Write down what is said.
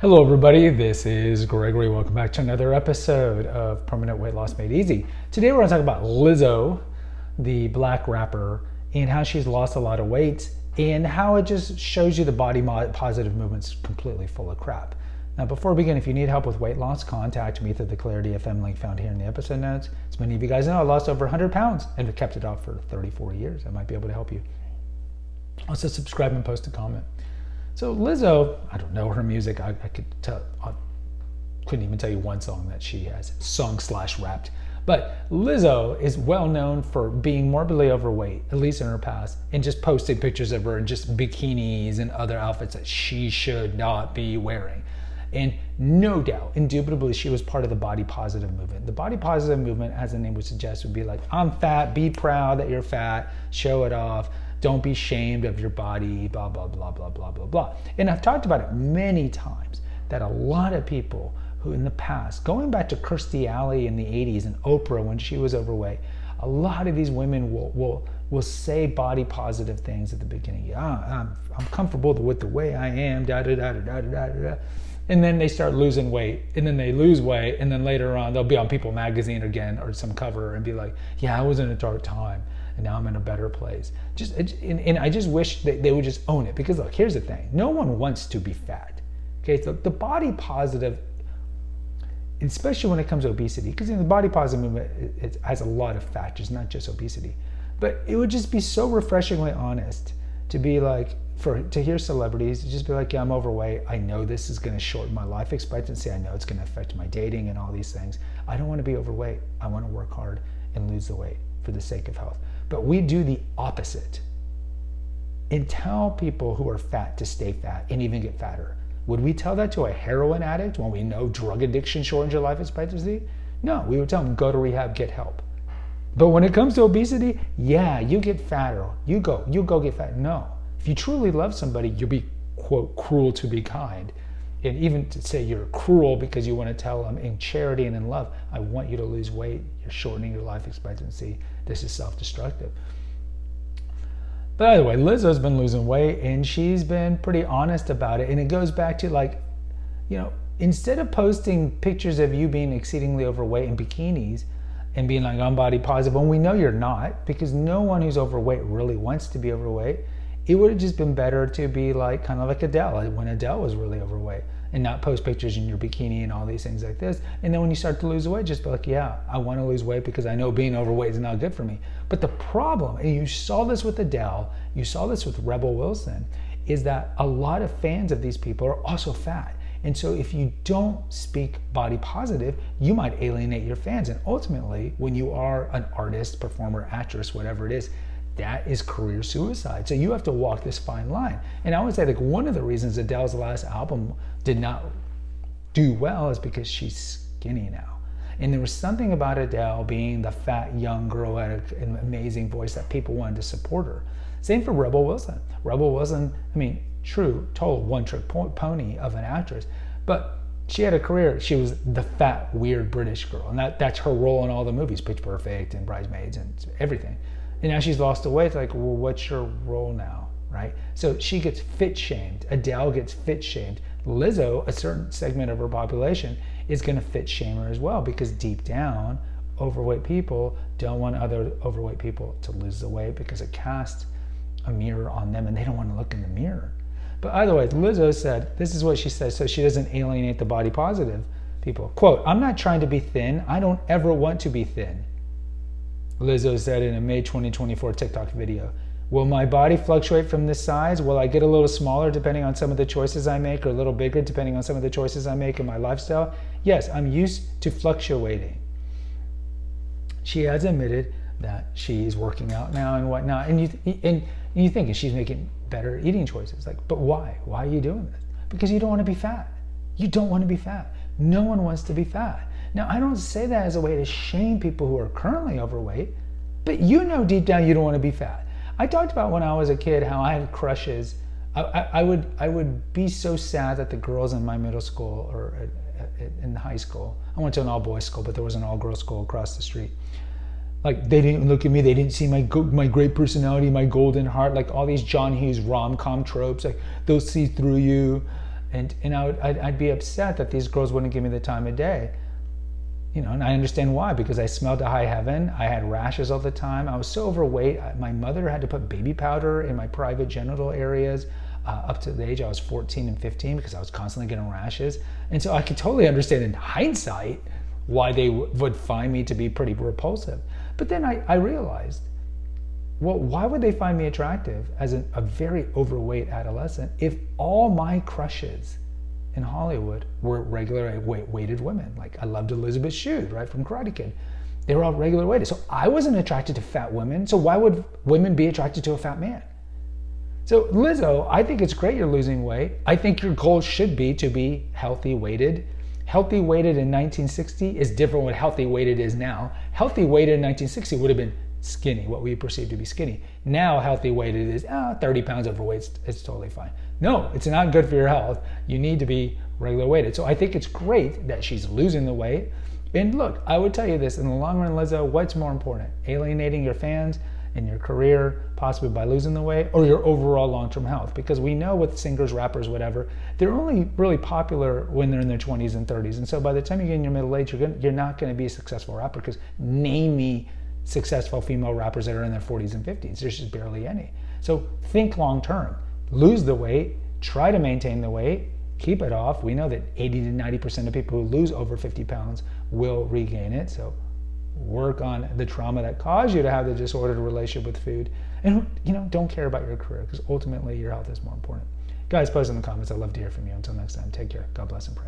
Hello everybody, this is Gregory. Welcome back to another episode of Permanent Weight Loss Made Easy. Today we're going to talk about Lizzo, the black rapper, and how she's lost a lot of weight and how it just shows you the body positive movement's completely full of crap. Now before we begin, if you need help with weight loss, contact me through the Clarity FM link found here in the episode notes. As many of you guys know, I lost over 100 pounds and have kept it off for 34 years. I might be able to help you. Also subscribe and post a comment. So Lizzo, I don't know her music. I couldn't even tell you one song that she has sung/rapped. But Lizzo is well known for being morbidly overweight, at least in her past, and just posting pictures of her in just bikinis and other outfits that she should not be wearing. And no doubt, indubitably, she was part of the body positive movement. The body positive movement, as the name would suggest, would be like, I'm fat, be proud that you're fat, show it off. Don't be ashamed of your body, blah, blah, blah, blah, blah, blah, blah. And I've talked about it many times that a lot of people who in the past, going back to Kirstie Alley in the 80s and Oprah when she was overweight, a lot of these women will say body positive things at the beginning. Yeah, I'm comfortable with the way I am, da da da da da da da. And then they start losing weight, and then they lose weight, and then later on they'll be on People magazine again or some cover and be like, yeah, I was in a dark time and now I'm in a better place. And I just wish that they would just own it, because look, here's the thing. No one wants to be fat. Okay, so the body positive, especially when it comes to obesity, because the body positive movement, it has a lot of factors, not just obesity. But it would just be so refreshingly honest to be like, to hear celebrities just be like, yeah, I'm overweight. I know this is going to shorten my life expectancy. I know it's going to affect my dating and all these things. I don't want to be overweight. I want to work hard and lose the weight for the sake of health. But we do the opposite and tell people who are fat to stay fat and even get fatter. Would we tell that to a heroin addict when we know drug addiction shortens your life expectancy? No, we would tell them, go to rehab, get help. But when it comes to obesity, yeah, you get fatter. You go get fat. No. If you truly love somebody, you'll be, quote, cruel to be kind. And even to say you're cruel because you want to tell them in charity and in love, I want you to lose weight. You're shortening your life expectancy. This is self-destructive. But either way, Lizzo's been losing weight and she's been pretty honest about it. And it goes back to like, instead of posting pictures of you being exceedingly overweight in bikinis and being like, I'm body positive, when we know you're not, because no one who's overweight really wants to be overweight, it would have just been better to be like kind of like Adele when Adele was really overweight, and not post pictures in your bikini and all these things like this. And then when you start to lose weight, just be like, yeah, I want to lose weight because I know being overweight is not good for me. But the problem, and you saw this with Adele, you saw this with Rebel Wilson, is that a lot of fans of these people are also fat. And so if you don't speak body positive, you might alienate your fans. And ultimately, when you are an artist, performer, actress, whatever it is, that is career suicide. So you have to walk this fine line. And I would say like one of the reasons Adele's last album did not do well is because she's skinny now. And there was something about Adele being the fat young girl who had an amazing voice that people wanted to support her. Same for Rebel Wilson. Rebel Wilson, true, total one-trick pony of an actress, but she had a career. She was the fat, weird British girl. And that's her role in all the movies, Pitch Perfect and Bridesmaids and everything. And now she's lost the weight. It's like, well, what's your role now, right? So she gets fit shamed. Adele gets fit shamed. Lizzo, a certain segment of her population, is going to fit shame her as well, because deep down, overweight people don't want other overweight people to lose the weight because it casts a mirror on them and they don't want to look in the mirror. But either way, Lizzo said, this is what she says, so she doesn't alienate the body positive people. Quote, I'm not trying to be thin. I don't ever want to be thin. Lizzo said in a May 2024 TikTok video, will my body fluctuate from this size? Will I get a little smaller depending on some of the choices I make, or a little bigger depending on some of the choices I make in my lifestyle? Yes, I'm used to fluctuating. She has admitted that she's working out now and whatnot. And you think she's making better eating choices. Like, but why? Why are you doing this? Because you don't want to be fat. You don't want to be fat. No one wants to be fat. Now, I don't say that as a way to shame people who are currently overweight, but you know deep down you don't want to be fat. I talked about when I was a kid how I had crushes. I would be so sad that the girls in my middle school or in high school, I went to an all-boys school, but there was an all-girls school across the street. Like, they didn't look at me, they didn't see my great personality, my golden heart, like all these John Hughes rom-com tropes, like they'll see through you. And I'd be upset that these girls wouldn't give me the time of day. And I understand why, because I smelled to high heaven. I had rashes all the time. I was so overweight. My mother had to put baby powder in my private genital areas up to the age I was 14 and 15 because I was constantly getting rashes. And so I could totally understand in hindsight why they would find me to be pretty repulsive. But then I realized, well, why would they find me attractive as a very overweight adolescent if all my crushes in Hollywood were regular weighted women? Like, I loved Elizabeth Shue, right, from Karate Kid. They were all regular weighted. So I wasn't attracted to fat women. So why would women be attracted to a fat man? So Lizzo, I think it's great you're losing weight. I think your goal should be to be healthy weighted. Healthy weighted in 1960 is different what healthy weighted is now. Healthy weighted in 1960 would have been skinny, what we perceive to be skinny. Now healthy weighted is 30 pounds overweight. It's totally fine. No, it's not good for your health. You need to be regular weighted. So I think it's great that she's losing the weight. And look, I would tell you this, in the long run, Lizzo, what's more important? Alienating your fans and your career, possibly by losing the weight, or your overall long-term health? Because we know with singers, rappers, whatever, they're only really popular when they're in their 20s and 30s. And so by the time you get in your middle age, you're not going to be a successful rapper, because name me successful female rappers that are in their 40s and 50s. There's just barely any. So think long-term. Lose the weight, try to maintain the weight, keep it off. We know that 80 to 90% of people who lose over 50 pounds will regain it. So work on the trauma that caused you to have the disordered relationship with food. And don't care about your career, because ultimately your health is more important. Guys, post in the comments. I'd love to hear from you. Until next time, take care. God bless and pray.